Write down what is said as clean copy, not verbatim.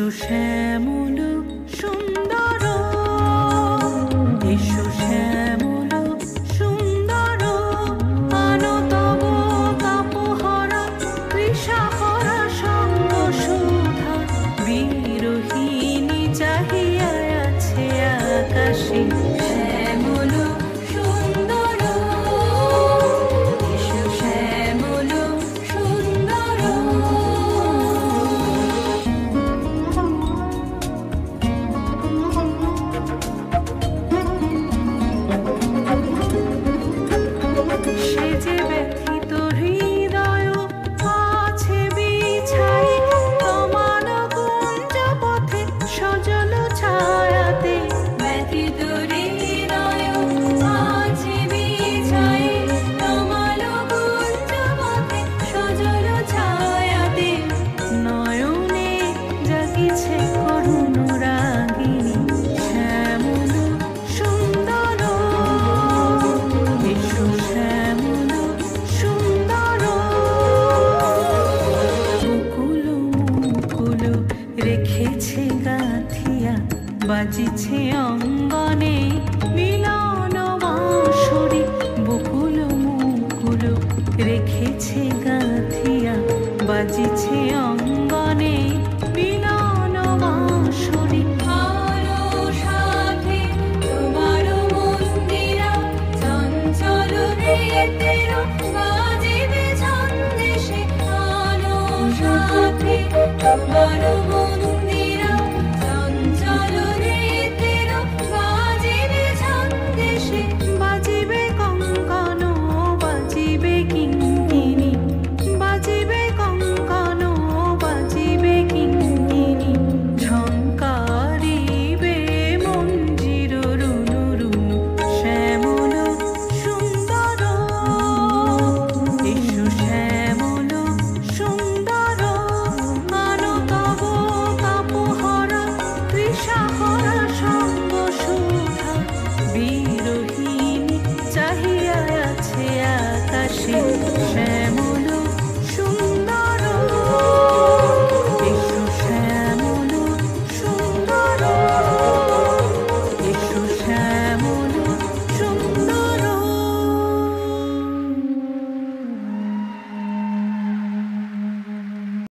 এসো শ্যামল সুন্দর, এসো শ্যামল সুন্দর, আনো তব কাপহরা তৃষাহরা সঙ্গ সুধা, বিরোহিণী চাহিয়া আছে আকাশে। শ্যামল সুন্দর, এসো শ্যামল সুন্দর। সে যে ব্যথিত হৃদয় আছে বিছাই, তোমার কুঞ্জ পথে সজল ছায়াতে। ব্যথিত হৃদয় আছে বিছাই, তোমার কুঞ্জ পথে সজল ছায়াতে। নয়নে জাগিছে করুণ রাগিনী, শ্যামল সুন্দর, এসো শ্যামল সুন্দর। মুকুল মুকুল রেখেছে গাঁথিয়া, বাজিছে অঙ্গনে মিলন বাঁশরি। বকুল মুকুল রেখেছে গাঁথিয়া, বাজিছে অঙ্গনে মিলন বাঁশরি। আলো সাথে তোমার মন্দিরা, চঞ্চল হৃদের বাজিবে ছন্দে সে। আলো সাথে তোমার